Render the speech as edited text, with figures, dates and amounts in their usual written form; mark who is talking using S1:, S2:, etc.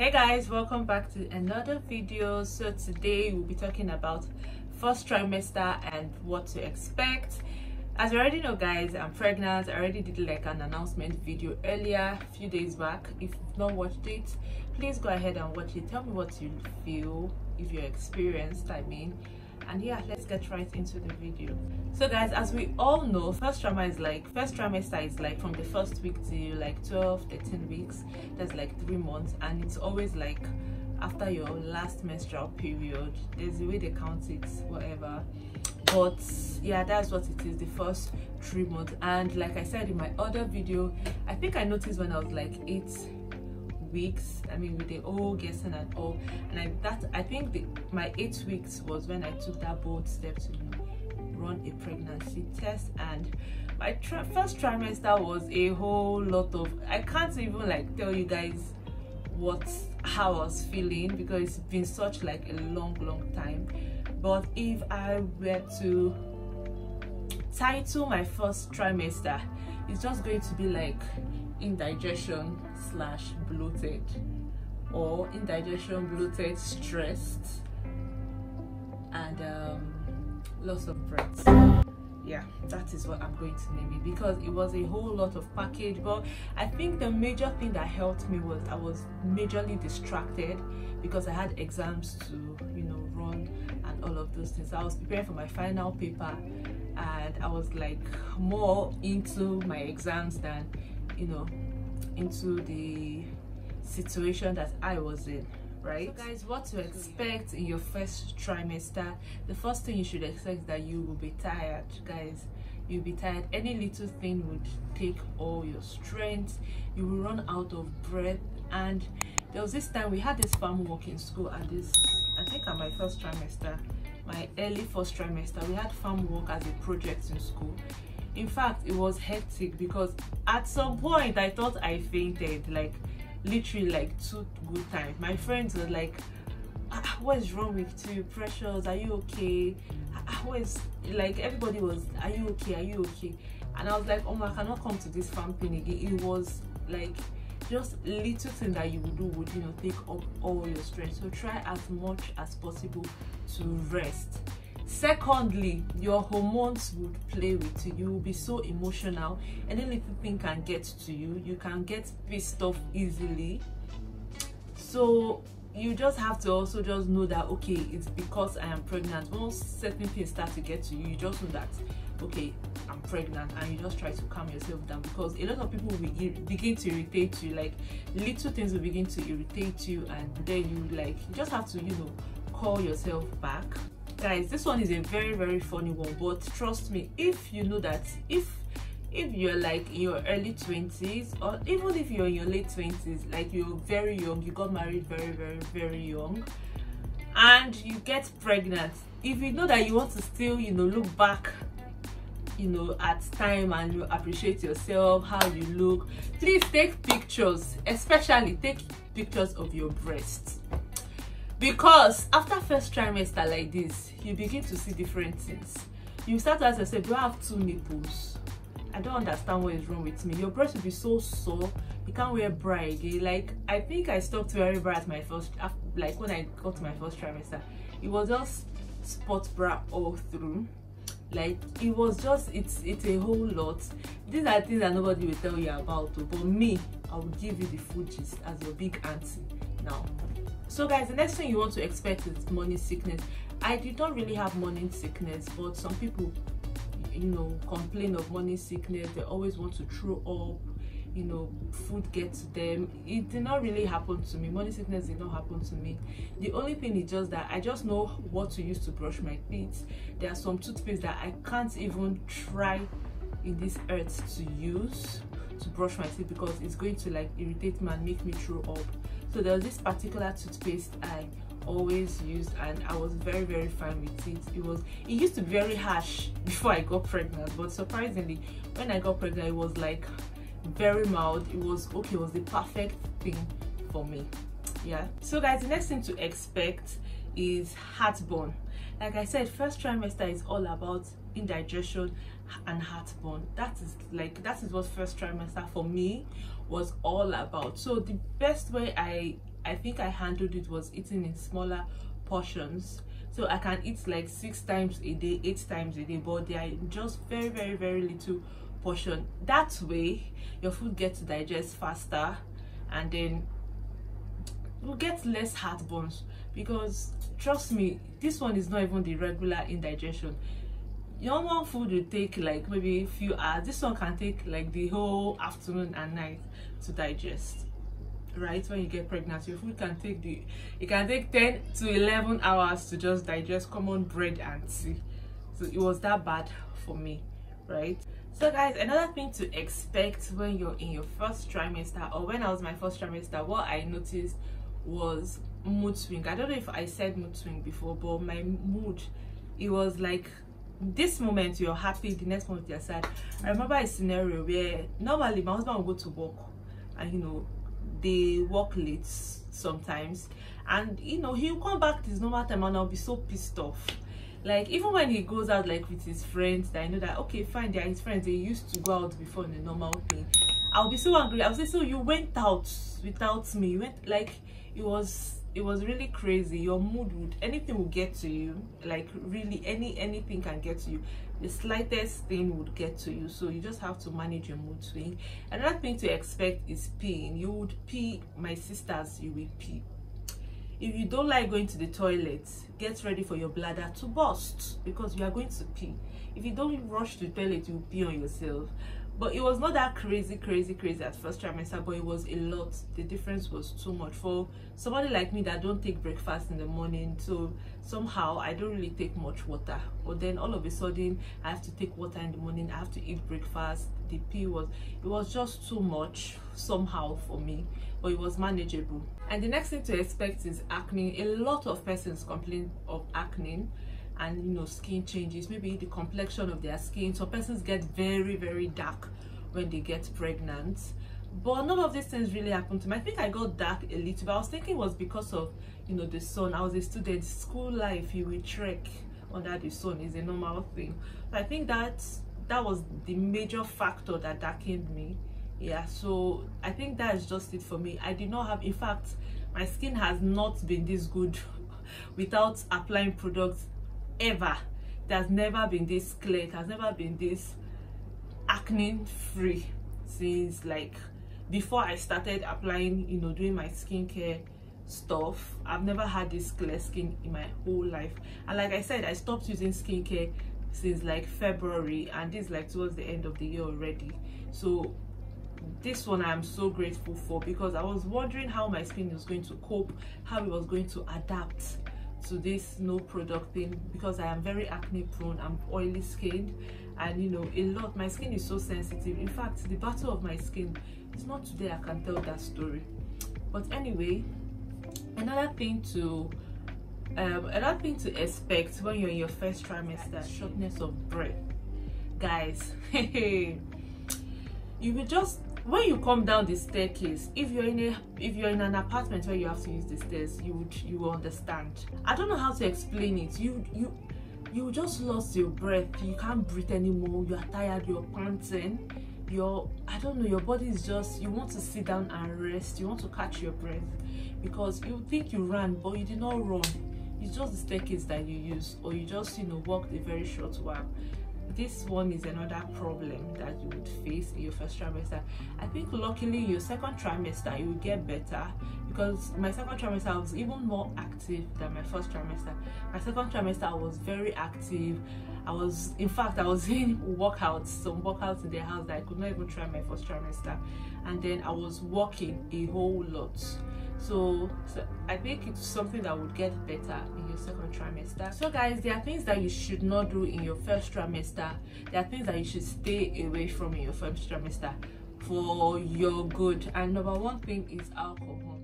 S1: Hey guys, welcome back to another video. So today we'll be talking about first trimester and what to expect. As you already know guys, I'm pregnant. I already did like an announcement video earlier a few days back. If you've not watched it, please go ahead and watch it. Tell me what you feel, if you're experienced, and yeah, let's get right into the video. So guys, as we all know, first trimester is like from the first week to like 12-13 weeks. That's like 3 months, and it's always like after your last menstrual period. There's a way they count it, whatever, but yeah, that's what it is, the first 3 months. And like I said in my other video, I think I noticed when I was like 8 weeks, with the whole guessing and all, and I think my 8 weeks was when I took that bold step to run a pregnancy test. And my first trimester was a whole lot of, I can't even like tell you guys how I was feeling, because it's been such like a long time. But if I were to title my first trimester, it's just going to be like indigestion / bloated, or indigestion, bloated, stressed, and loss of breath. Yeah, that is what I'm going to name it, because it was a whole lot of package. But I think the major thing that helped me was I was majorly distracted, because I had exams to run and all of those things. I was preparing for my final paper, and I was like more into my exams than into the situation that I was in, right? So guys, what to expect in your first trimester? The first thing you should expect is that you will be tired, guys. You'll be tired. Any little thing would take all your strength. You will run out of breath. And there was this time we had this farm work in school, and I think at my first trimester, my early first trimester, we had farm work as a project in school. In fact, it was hectic, because at some point I thought I fainted, like literally like 2 good times. My friends were like, what is wrong with you, Precious? Are you okay? Everybody was, are you okay? And I was like, oh, I cannot come to this farm thing again. It was like just little thing that you would do would take up all your strength. So try as much as possible to rest. Secondly, your hormones would play with you. You will be so emotional. Any little thing can get to you. You can get pissed off easily. So you just have to also just know that, okay, it's because I am pregnant. Once certain things start to get to you, you just know that, okay, I'm pregnant, and you just try to calm yourself down, because a lot of people will begin to irritate you. Like little things will begin to irritate you, and then you just have to call yourself back. Guys, this one is a very funny one, but trust me, if you know that if you're like in your early 20s, or even if you're in your late 20s, like you're very young, you got married very young, and you get pregnant, if you know that you want to still look back at time and you appreciate yourself, how you look, please take pictures. Especially take pictures of your breasts, because after first trimester like this, you begin to see different things. You start to ask yourself, do I have 2 nipples? I don't understand what is wrong with me. Your breast will be so sore, you can't wear bra again. Like, I think I stopped wearing bra at my first, like when I got to my first trimester, it was just sport bra all through. Like, it was just, it's a whole lot. These are things that nobody will tell you about, but me, I will give you the full gist as your big auntie now. So guys, the next thing you want to expect is morning sickness. I did not really have morning sickness, but some people complain of morning sickness. They always want to throw up, food gets to them. It did not really happen to me. Morning sickness did not happen to me. The only thing is just that I just know what to use to brush my teeth. There are some toothpaste that I can't even try in this earth to use to brush my teeth, because it's going to like irritate me and make me throw up. So there was this particular toothpaste I always used, and I was very fine with it. It used to be very harsh before I got pregnant, but surprisingly, when I got pregnant, it was like very mild. It was okay. It was the perfect thing for me. Yeah. So guys, the next thing to expect is heartburn. Like I said, first trimester is all about indigestion and heartburn. That is what first trimester for me was all about. So the best way I I think I handled it was eating in smaller portions. So I can eat like 6 times a day, 8 times a day, but they are just very, very, very little portion. That way your food gets to digest faster, and then you'll get less heartburns. Because trust me, this one is not even the regular indigestion. Normal food will take like maybe a few hours. This one can take like the whole afternoon and night to digest. Right, when you get pregnant, your food can take it can take 10 to 11 hours to just digest common bread and tea. So it was that bad for me, right? So guys, another thing to expect when you're in your first trimester, or when I was my first trimester, what I noticed was mood swing. I don't know if I said mood swing before, but my mood, it was like this moment you're happy, the next moment you're sad. I remember a scenario where normally my husband would go to work, and you know, they work late sometimes, and you know, he'll come back to his normal time and I'll be so pissed off. Like, even when he goes out like with his friends, that I know that okay fine, they're his friends, they used to go out before in the normal thing, I'll be so angry. I'll say, so you went out without me? You went, like, it was really crazy. Your mood would, anything will get to you. Like, really, anything can get to you. The slightest thing would get to you. So you just have to manage your mood swing. Another thing to expect is peeing. You would pee. My sisters, you will pee. If you don't like going to the toilet, get ready for your bladder to burst, because you are going to pee. If you don't rush to the toilet, you will pee on yourself. But it was not that crazy at first trimester, but it was a lot. The difference was too much for somebody like me that don't take breakfast in the morning. So somehow I don't really take much water, but then all of a sudden I have to take water in the morning, I have to eat breakfast. The pee was just too much somehow for me, but it was manageable. And the next thing to expect is acne. A lot of persons complain of acne, and you know, skin changes, maybe the complexion of their skin. Some persons get very, very dark when they get pregnant, but none of these things really happened to me. I think I got dark a little, but I was thinking it was because of, you know, the sun. I was a student, school life, you will trek under the sun is a normal thing. So I think that was the major factor that darkened me. Yeah, so I think that is just it for me. I did not have, in fact, my skin has not been this good without applying products ever. It has never been this clear, it has never been this acne free since like before I started applying, you know, doing my skincare stuff. I've never had this clear skin in my whole life. And like I said, I stopped using skincare since like February, and this is like towards the end of the year already. So this one I'm so grateful for, because I was wondering how my skin was going to cope, how it was going to adapt to this no product thing, because I am very acne prone, I'm oily skinned, and you know, a lot, my skin is so sensitive. In fact, the battle of my skin is not today, I can tell that story. But anyway, another thing to expect when you're in your first trimester, shortness of breath. Guys, you will just, when you come down the staircase, if you're in an apartment where you have to use the stairs, you will understand. I don't know how to explain it. You just lost your breath. You can't breathe anymore. You are tired, you're panting, I don't know, your body is just, you want to sit down and rest, you want to catch your breath, because you think you ran, but you did not run. It's just the staircase that you use, or you just, you know, walked a very short while. This one is another problem that you would face in your first trimester. I think luckily your second trimester you will get better, because my second trimester I was even more active than my first trimester. My second trimester I was very active. I was in in workouts, some workouts in the house that I could not even try my first trimester, and then I was walking a whole lot. So I think it's something that would get better in your second trimester. So guys, there are things that you should not do in your first trimester. There are things that you should stay away from in your first trimester for your good. And number one thing is alcohol.